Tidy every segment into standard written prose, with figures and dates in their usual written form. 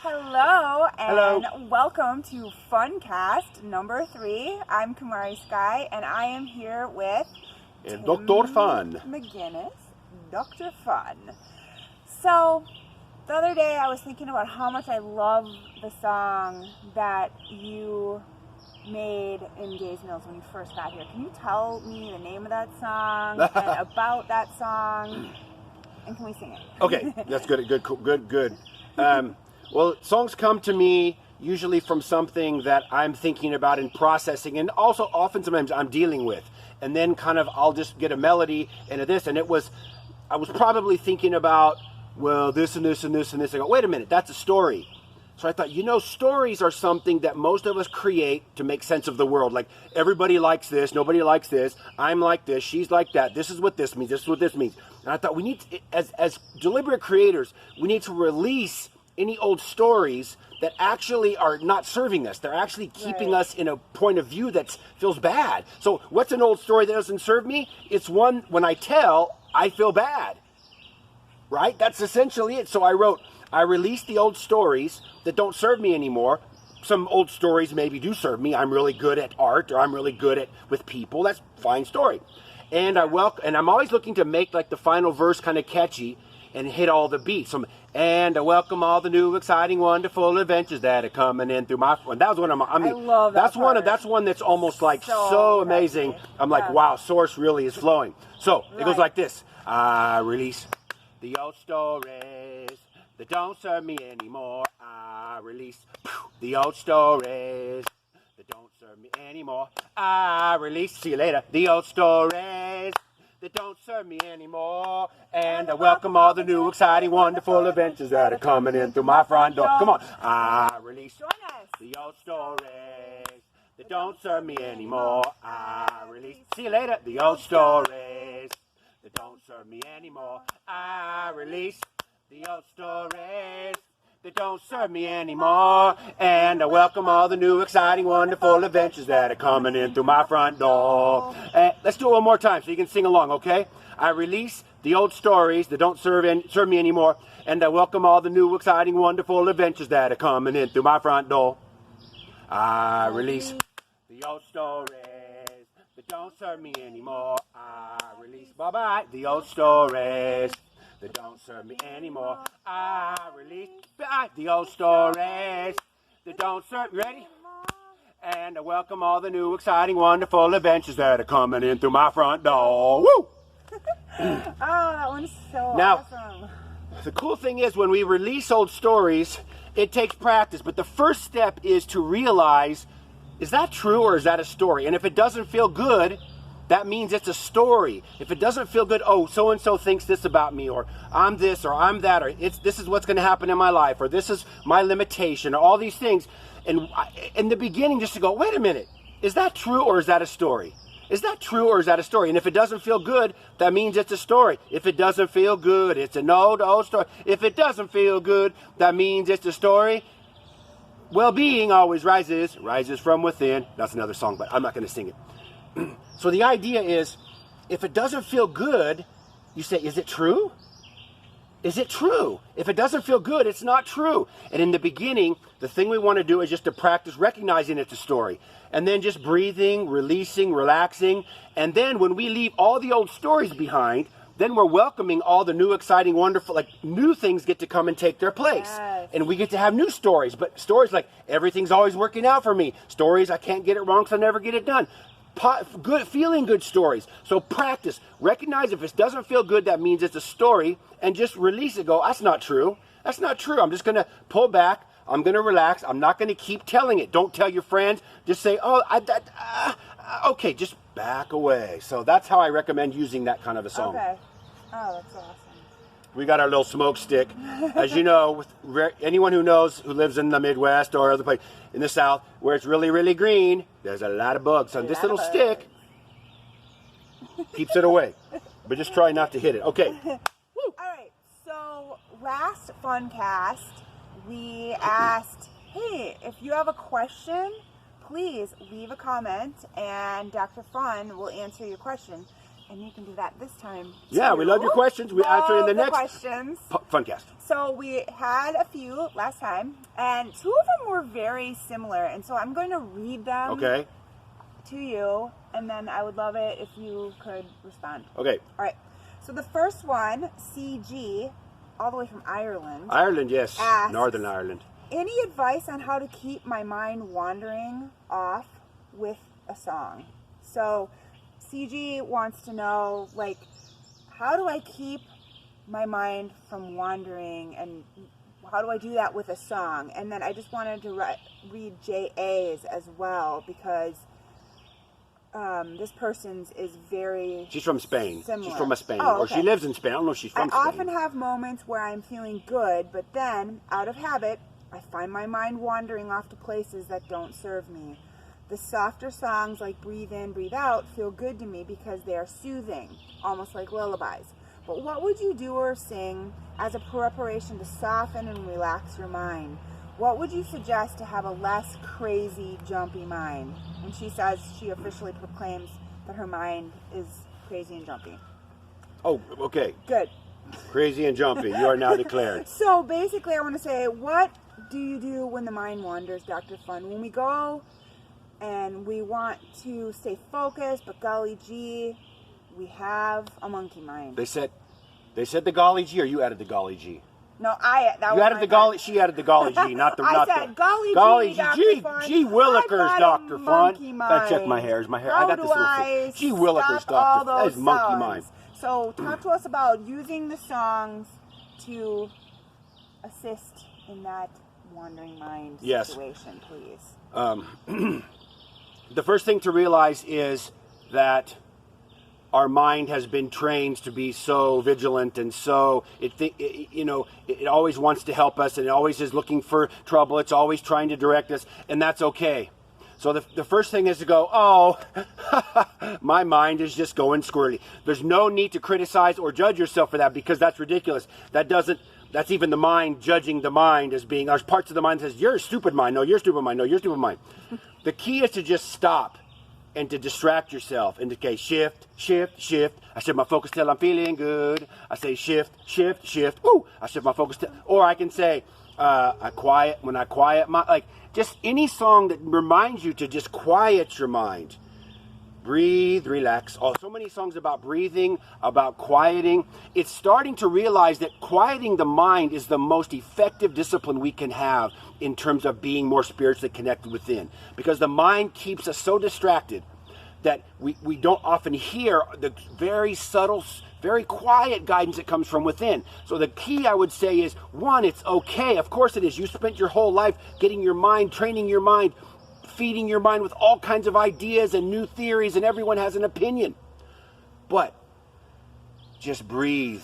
Hello, and Hello. welcome to FUNcast number 3. I'm Kumari Sky, and I am here with Dr. Fun. McGinnis, Dr. Fun. So, the other day I was thinking about how much I love the song that you made in Gays Mills when you first got here. Can you tell me the name of that song and about that song? And can we sing it? Okay, that's good. Good. Well, songs come to me usually from something that I'm thinking about and processing, and also oftentimes I'm dealing with. And then kind of I'll just get a melody into this, and I was probably thinking about, well, this and this and this and this. I go, wait a minute, that's a story. So I thought, stories are something that most of us create to make sense of the world. Like, everybody likes this, nobody likes this, I'm like this, she's like that, this is what this means, this is what this means. And I thought we need to, as deliberate creators, we need to release any old stories that actually are not serving us. They're actually keeping us in a point of view that feels bad. So what's an old story that doesn't serve me? It's one, when I tell, I feel bad. Right? That's essentially it. So I released the old stories that don't serve me anymore. Some old stories maybe do serve me. I'm really good at art, or I'm really good with people. That's a fine story. And I'm always looking to make like the final verse kind of catchy and hit all the beats. And I welcome all the new, exciting, wonderful adventures that are coming in through my. And that was one of my. I love that. That's one that's almost like so amazing. Catchy. I'm like, wow, source really is flowing. So it goes like this. I release the old stories that don't serve me anymore. I release the old stories that don't serve me anymore. I release, see you later, the old stories that don't serve me anymore. And I welcome all the new, exciting, wonderful adventures that are coming in through my front door. Come on. I release the old stories that don't serve me anymore. I release, see you later, the old stories that don't serve me anymore. I release the old stories that don't serve me anymore. And I welcome all the new, exciting, wonderful adventures that are coming in through my front door. And let's do it one more time so you can sing along, okay? I release the old stories that don't serve me anymore. And I welcome all the new, exciting, wonderful adventures that are coming in through my front door. I release the old stories that don't serve me anymore. I release, bye-bye, the old stories that don't serve me anymore. I release the old stories that don't serve me. Ready? And I welcome all the new, exciting, wonderful adventures that are coming in through my front door. Woo! Oh, that one's so Now, awesome. the cool thing is when we release old stories, it takes practice. But the first step is to realize, is that true or is that a story? And if it doesn't feel good, that means it's a story. If it doesn't feel good, oh, so-and-so thinks this about me, or I'm this, or I'm that, or this is what's going to happen in my life, or this is my limitation, or all these things. And in the beginning, just to go, wait a minute, is that true or is that a story? Is that true or is that a story? And if it doesn't feel good, that means it's a story. If it doesn't feel good, it's an old story. If it doesn't feel good, that means it's a story. Well-being always rises from within. That's another song, but I'm not going to sing it. So the idea is, if it doesn't feel good, you say, is it true? Is it true? If it doesn't feel good, it's not true. And in the beginning, the thing we want to do is just to practice recognizing it's a story. And then just breathing, releasing, relaxing. And then when we leave all the old stories behind, then we're welcoming all the new, exciting, wonderful, like new things get to come and take their place. Yes. And we get to have new stories. But stories like, everything's always working out for me. Stories, I can't get it wrong because I never get it done. Feeling good stories. So practice. Recognize if it doesn't feel good, that means it's a story, and just release it. Go, that's not true. That's not true. I'm just going to pull back. I'm going to relax. I'm not going to keep telling it. Don't tell your friends. Just say, okay, just back away. So that's how I recommend using that kind of a song. Okay. Oh, that's awesome. We got our little smoke stick. As you know, anyone who lives in the Midwest or other place in the South, where it's really, really green, there's a lot of bugs. So this little stick keeps it away. But just try not to hit it. Okay. All right. So last FUNcast, we asked, hey, if you have a question, please leave a comment and Dr. Fun will answer your question. and you can do that this time. Yeah, we love your questions. We answer in the next questions. FUNcast. So we had a few last time, and 2 of them were very similar, and so I'm going to read them to you, and then I would love it if you could respond. Okay. All right. So the first one, CG, all the way from Ireland. Ireland, yes. Asks, Northern Ireland. Any advice on how to keep my mind wandering off with a song? So CG wants to know, like, how do I keep my mind from wandering, and how do I do that with a song? And then I just wanted to read JA's as well, because this person's is very She's from Spain. similar. She's from Spain. Oh, Or okay. she lives in Spain. I don't know if she's from Spain. I often have moments where I'm feeling good, but then, out of habit, I find my mind wandering off to places that don't serve me. The softer songs like Breathe In, Breathe Out feel good to me because they are soothing, almost like lullabies. But what would you do or sing as a preparation to soften and relax your mind? What would you suggest to have a less crazy, jumpy mind? And she says she officially proclaims that her mind is crazy and jumpy. Oh, okay. Good. Crazy and jumpy. You are now declared. So basically I want to say, what do you do when the mind wanders, Dr. Fun? When we go and we want to stay focused, but golly gee, we have a monkey mind. They said the golly gee, or you added the golly gee? No, you added the golly. She added the golly gee, not the. I not said the, golly gee, gee, Dr. gee willikers, Dr. Fun. I Gotta check my hairs. My hair. I got this little thing. Gee willikers, all Dr. That is those monkey sounds? mind. So talk to us about using the songs to assist in that wandering mind situation, please. The first thing to realize is that our mind has been trained to be so vigilant, and so it always wants to help us, and it always is looking for trouble. It's always trying to direct us, and that's okay. So the first thing is to go, oh, my mind is just going squirrely. There's no need to criticize or judge yourself for that, because that's ridiculous. That's even the mind judging the mind as being, there's parts of the mind that says, you're a stupid mind. No, you're a stupid mind. No, you're a stupid mind. The key is to just stop and to distract yourself. And to shift, shift, shift. I shift my focus till I'm feeling good. I say shift, shift, shift. Ooh, I shift my focus till, or I can say, when I quiet my, like, just any song that reminds you to just quiet your mind. Breathe, relax. Oh, so many songs about breathing, about quieting. It's starting to realize that quieting the mind is the most effective discipline we can have in terms of being more spiritually connected within. Because the mind keeps us so distracted that we don't often hear the very subtle, very quiet guidance that comes from within. So the key, I would say, is, one, it's okay. Of course it is. You spent your whole life getting your mind, training your mind, feeding your mind with all kinds of ideas and new theories, and everyone has an opinion. But just breathe.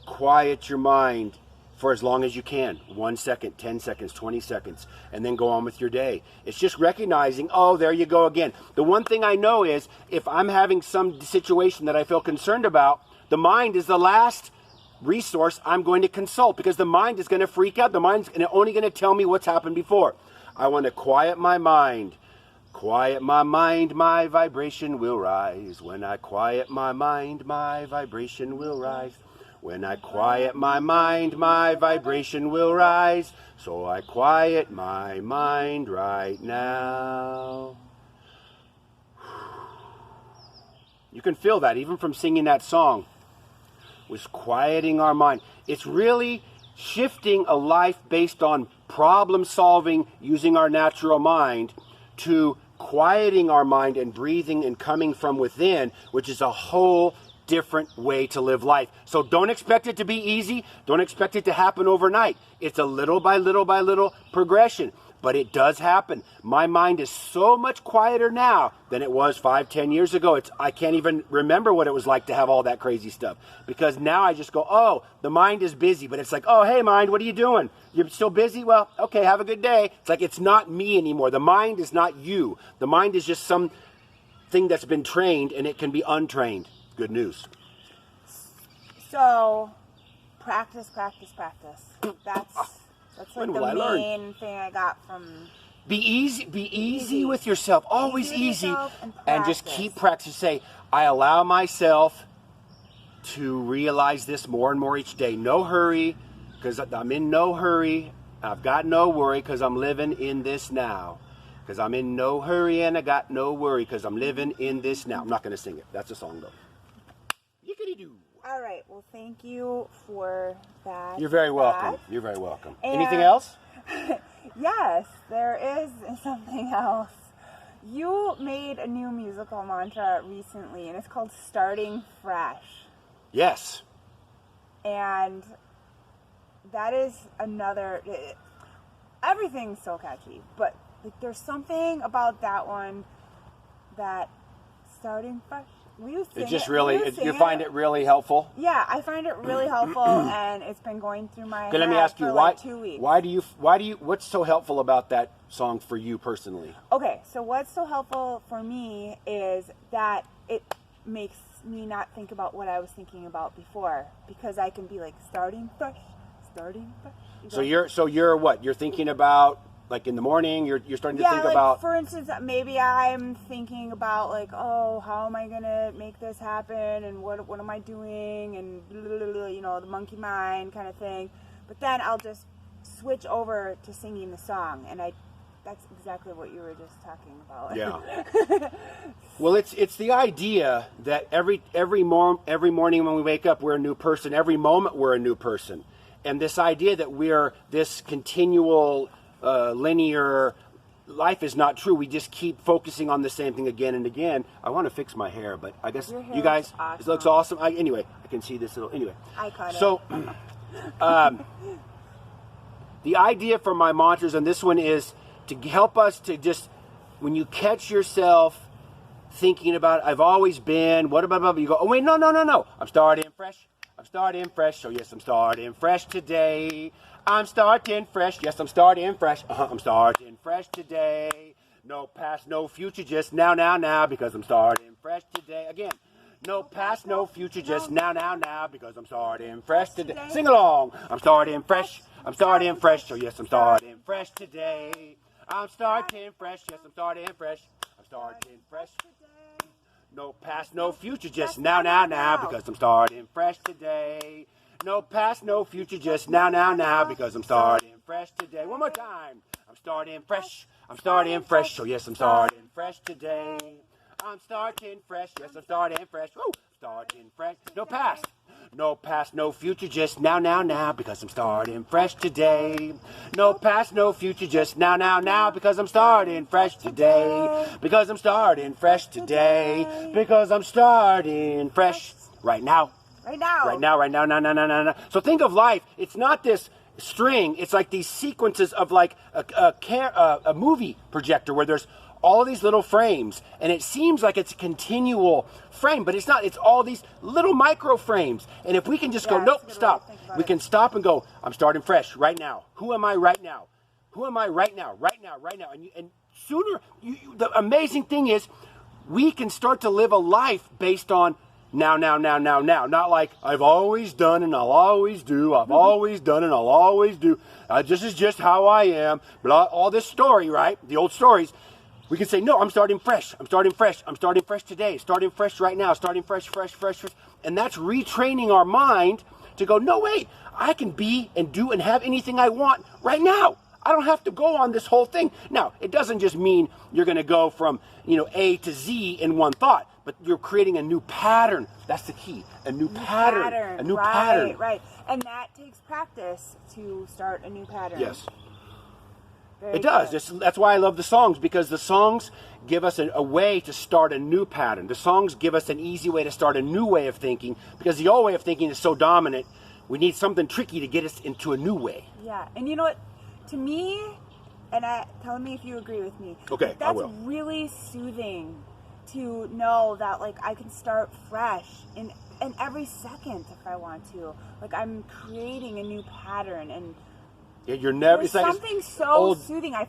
Quiet your mind for as long as you can. 1 second, 10 seconds, 20 seconds, and then go on with your day. It's just recognizing, oh, there you go again. The one thing I know is, if I'm having some situation that I feel concerned about, the mind is the last resource I'm going to consult, because the mind is going to freak out. The mind's only going to tell me what's happened before. I want to quiet my mind. Quiet my mind, my vibration will rise. When I quiet my mind, my vibration will rise. When I quiet my mind, my vibration will rise. So I quiet my mind right now. You can feel that even from singing that song. Was quieting our mind. It's really shifting a life based on problem solving using our natural mind to quieting our mind and breathing and coming from within, which is a whole different way to live life. So don't expect it to be easy. Don't expect it to happen overnight. It's a little by little by little progression, but it does happen. My mind is so much quieter now than it was 5-10 years ago. I can't even remember what it was like to have all that crazy stuff, because now I just go, oh, the mind is busy. But it's like, oh, hey, mind, what are you doing? You're still busy? Well, okay, have a good day. It's like, it's not me anymore. The mind is not you. The mind is just some thing that's been trained, and it can be untrained. Good news. So, practice, practice, practice. That's like When will the I learn? main thing I got from Be easy with yourself. Always easy. And just keep practicing. Say, I allow myself to realize this more and more each day. No hurry, because I'm in no hurry. I've got no worry, because I'm living in this now. Because I'm in no hurry and I got no worry, because I'm living in this now. I'm not going to sing it. That's a song, though. Yickety-doo. All right. Well, thank you for that. You're very welcome. You're very welcome. Anything else? Yes, there is something else. You made a new musical mantra recently, and it's called Starting Fresh. Yes. And that is another... Everything's so catchy, but like, there's something about that one that Starting Fresh... It just really, you find it really helpful? Yeah, I find it really helpful, and it's been going through my head let me ask you, for why, like 2 weeks. Why do you, what's so helpful about that song for you personally? Okay, so what's so helpful for me is that it makes me not think about what I was thinking about before, because I can be like, starting fresh. So you're what? You're thinking about, like in the morning, you're starting to think about... for instance, maybe I'm thinking about like, oh, how am I going to make this happen, and what am I doing, and you know, the monkey mind kind of thing. But then I'll just switch over to singing the song, and that's exactly what you were just talking about. Yeah. Well, it's the idea that every morning when we wake up, we're a new person. Every moment, we're a new person. And this idea that we're this continual... linear life is not true. We just keep focusing on the same thing again and again. I want to fix my hair, but I guess you guys, awesome. It looks awesome. Anyway, I can see this little, anyway. I caught it. So, the idea for my mantras, and this one is to help us to just, when you catch yourself thinking about, I've always been, what about, you go, oh wait, no. I'm starting fresh. So yes, I'm starting fresh today. I'm starting fresh. Yes, I'm starting fresh. I'm starting fresh today. No past, no future, just now, because I'm starting fresh today. Again, no past, no future, just now, because I'm starting fresh today. Sing along. I'm starting fresh. So yes, I'm starting fresh today. I'm starting fresh. Yes, I'm starting fresh. I'm starting fresh today. No past, no future, just now, because I'm starting fresh today. No past, no future, just now, because I'm starting fresh today. One more time. I'm starting fresh. So yes, I'm starting fresh today. I'm starting fresh. Yes, I'm starting fresh. Woo! Starting fresh. No past, no future, just now, because I'm starting fresh today. No past, no future, just now, because I'm starting fresh today. Because I'm starting fresh today. Because I'm starting fresh right now. Right now. So think of life. It's not this string. It's like these sequences of like a movie projector where there's all these little frames, and it seems like it's a continual frame, but it's not. It's all these little micro frames. And if we can just go, nope, stop. We can stop and go, I'm starting fresh right now. Who am I right now? Right now. And sooner, the amazing thing is, we can start to live a life based on now. Not like I've always done and I'll always do. I've always done and I'll always do. This is just how I am. But all this story, right? The old stories. We can say, no, I'm starting fresh. I'm starting fresh today. Starting fresh right now. Starting fresh. And that's retraining our mind to go, no, wait, I can be and do and have anything I want right now. I don't have to go on this whole thing. Now, it doesn't just mean you're going to go from, A to Z in one thought, but you're creating a new pattern. That's the key. A new pattern. A new pattern. Right. And that takes practice to start a new pattern. Yes. It does. That's why I love the songs, because the songs give us a way to start a new pattern. The songs give us an easy way to start a new way of thinking, because the old way of thinking is so dominant. We need something tricky to get us into a new way. Yeah. And you know what? To me, and tell me if you agree with me. Okay, I will. That's really soothing to know that, like, I can start fresh in every second if I want to. Like, I'm creating a new pattern, and you're never. There's something so soothing. I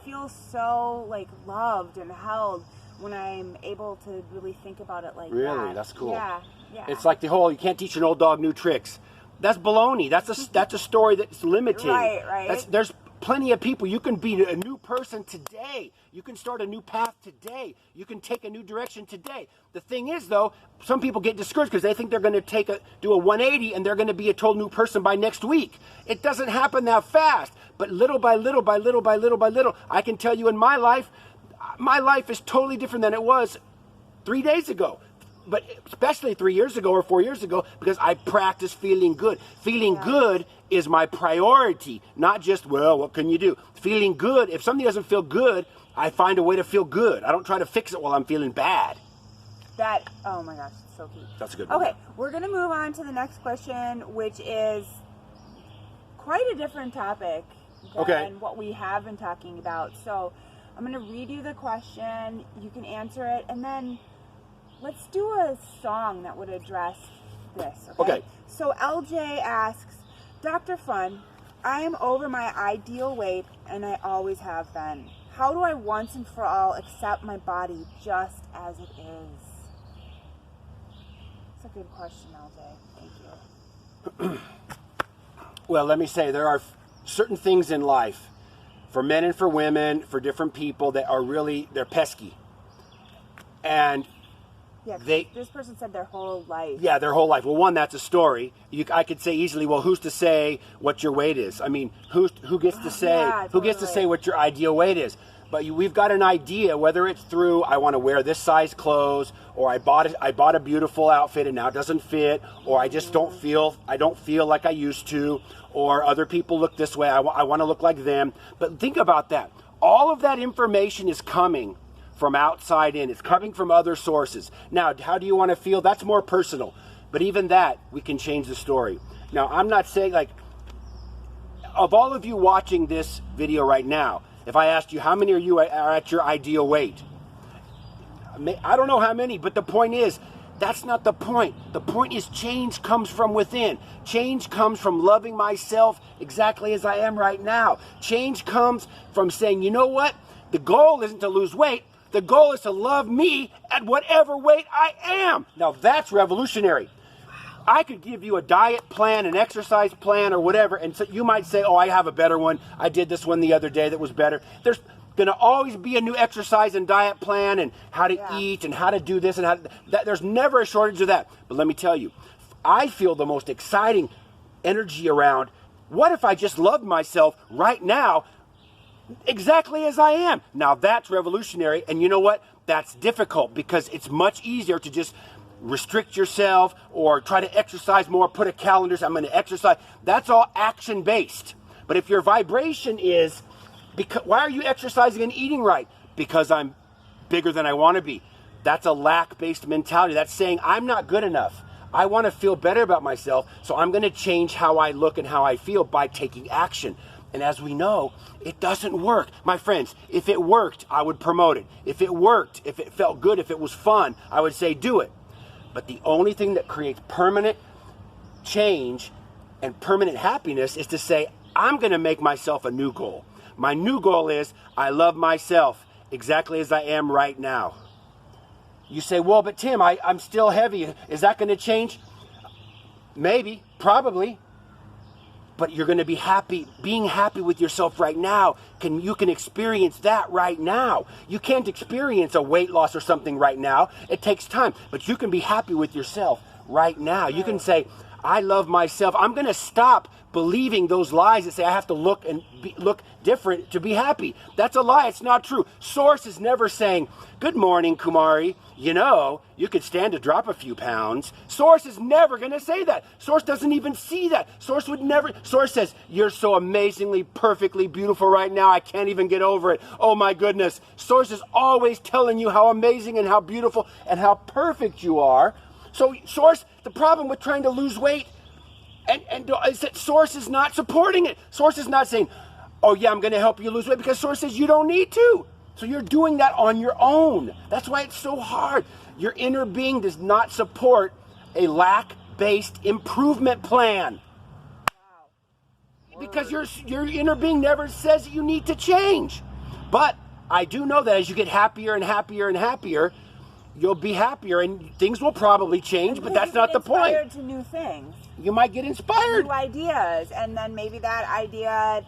feel so like loved and held when I'm able to really think about it like that. Really, that's cool. Yeah. It's like the whole, you can't teach an old dog new tricks. That's baloney. That's a story that's limiting. Right. There's plenty of people. You can be a new person today. You can start a new path today. You can take a new direction today. The thing is, though, some people get discouraged because they think they're going to do a 180 and they're going to be a total new person by next week. It doesn't happen that fast. But little by little, by little, by little, by little, I can tell you in my life is totally different than it was 3 days ago. But especially 3 years ago or 4 years ago, because I practice feeling good. Feeling good is my priority, not just, well, what can you do? Feeling good, if something doesn't feel good, I find a way to feel good. I don't try to fix it while I'm feeling bad. Oh my gosh, it's so cute. That's a good one. Okay, we're going to move on to the next question, which is quite a different topic than what we have been talking about. So I'm going to read you the question, you can answer it, and then let's do a song that would address this, okay? So LJ asks, Dr. Fun, I am over my ideal weight and I always have been. How do I once and for all accept my body just as it is? It's a good question, LJ. Thank you. Well, let me say, there are certain things in life, for men and for women, for different people, that are really, they're pesky. And this person said their whole life. Yeah, their whole life. Well, one, that's a story. I could say easily, well, who's to say what your weight is? I mean, who gets to say who gets to say what your ideal weight is? But we've got an idea, whether it's through I want to wear this size clothes, or I bought a beautiful outfit and now it doesn't fit, or I just don't feel like I used to, or other people look this way, I want to look like them. But think about that. All of that information is coming from outside in. It's coming from other sources. Now, how do you want to feel? That's more personal. But even that, we can change the story. Now, I'm not saying, like, of all of you watching this video right now, if I asked you how many are you are at your ideal weight, I don't know how many, but the point is, that's not the point. The point is change comes from within. Change comes from loving myself exactly as I am right now. Change comes from saying, you know what? The goal isn't to lose weight. The goal is to love me at whatever weight I am. Now that's revolutionary. I could give you a diet plan, an exercise plan, or whatever, and so you might say, oh, I have a better one. I did this one the other day that was better. There's going to always be a new exercise and diet plan and how to eat and how to do this. And there's never a shortage of that. But let me tell you, I feel the most exciting energy around, what if I just loved myself right now exactly as I am? Now that's revolutionary, and you know what? That's difficult because it's much easier to just restrict yourself or try to exercise more, put a calendar, I'm going to exercise. That's all action-based. But if your vibration is, why are you exercising and eating right? Because I'm bigger than I want to be. That's a lack-based mentality. That's saying I'm not good enough. I want to feel better about myself, so I'm going to change how I look and how I feel by taking action. And as we know, it doesn't work. My friends, if it worked, I would promote it. If it worked, if it felt good, if it was fun, I would say do it. But the only thing that creates permanent change and permanent happiness is to say, I'm going to make myself a new goal. My new goal is, I love myself exactly as I am right now. You say, well, but Tim, I'm still heavy. Is that going to change? Maybe, probably. But you're going to be happy, being happy with yourself right now. You can experience that right now. You can't experience a weight loss or something right now. It takes time. But you can be happy with yourself right now. You can say, I love myself. I'm going to stop believing those lies that say I have to look different to be happy. That's a lie. It's not true. Source is never saying, good morning, Kumari. You know, you could stand to drop a few pounds. Source is never going to say that. Source doesn't even see that. Source says, you're so amazingly, perfectly beautiful right now. I can't even get over it. Oh my goodness. Source is always telling you how amazing and how beautiful and how perfect you are. So Source, the problem with trying to lose weight and is that Source is not supporting it. Source is not saying, oh yeah, I'm going to help you lose weight, because Source says you don't need to. So you're doing that on your own. That's why it's so hard. Your inner being does not support a lack-based improvement plan. Wow. Because your inner being never says that you need to change. But I do know that as you get happier and happier and happier, you'll be happier and things will probably change, but that's not the point. Inspired to new things. You might get inspired. New ideas, and then maybe that idea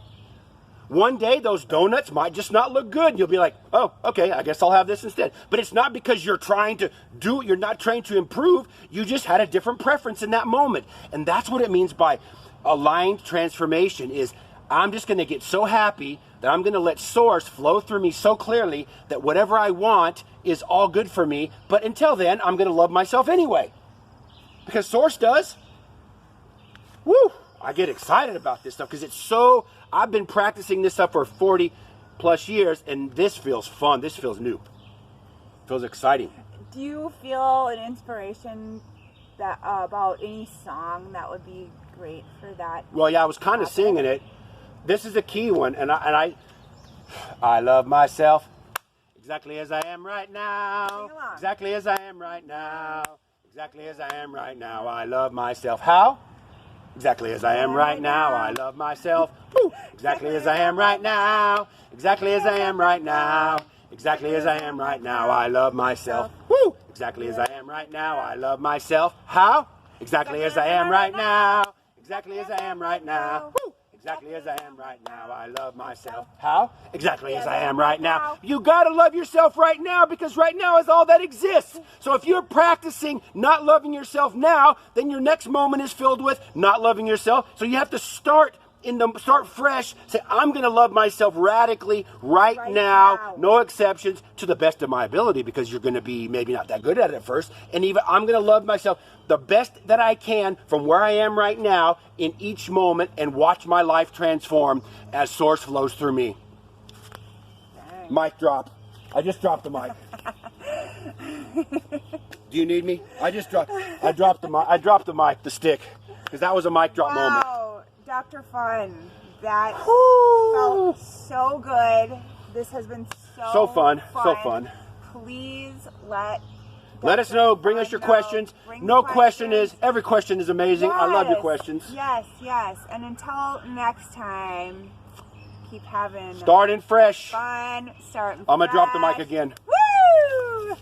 one day those donuts might just not look good. You'll be like, oh, okay, I guess I'll have this instead. But it's not because you're trying to you're not trying to improve. You just had a different preference in that moment. And that's what it means by aligned transformation is I'm just going to get so happy that I'm going to let source flow through me so clearly that whatever I want is all good for me. But until then, I'm going to love myself anyway. Because source does. Woo! I get excited about this stuff because it's so, I've been practicing this stuff for 40 plus years and this feels fun. This feels new. Feels exciting. Do you feel an inspiration that about any song that would be great for that? Well, yeah, I was kind of singing it. This is a key one, and I love myself exactly as I am right now. Exactly as I am right now. Exactly as I am right now. I love myself. How? Exactly as I am right now. I love myself. Woo! Exactly as I am right now. Exactly as I am right now. Exactly as I am right now. I love myself. Woo! Exactly as I am right now. I love myself. How? Exactly as I am right now. Exactly as I am right now. Woo! Exactly as I am right now. I love myself. How? Exactly as I am right now. You gotta love yourself right now because right now is all that exists. So if you're practicing not loving yourself now, then your next moment is filled with not loving yourself. So you have to start fresh. Say, I'm gonna love myself radically right now. No exceptions, to the best of my ability, because you're gonna be maybe not that good at it at first. And even I'm gonna love myself the best that I can from where I am right now in each moment and watch my life transform as source flows through me. Dang. Mic drop. I just dropped the mic. Do you need me? I dropped the mic, the stick, because that was a mic drop moment. Dr. Fun, that felt so good. This has been so fun. So fun. Please let us know. Bring us your questions. No question is, every question is amazing. Yes. I love your questions. Yes, yes. And until next time, keep having starting fresh. Fun. Starting I'm going to drop the mic again. Woo!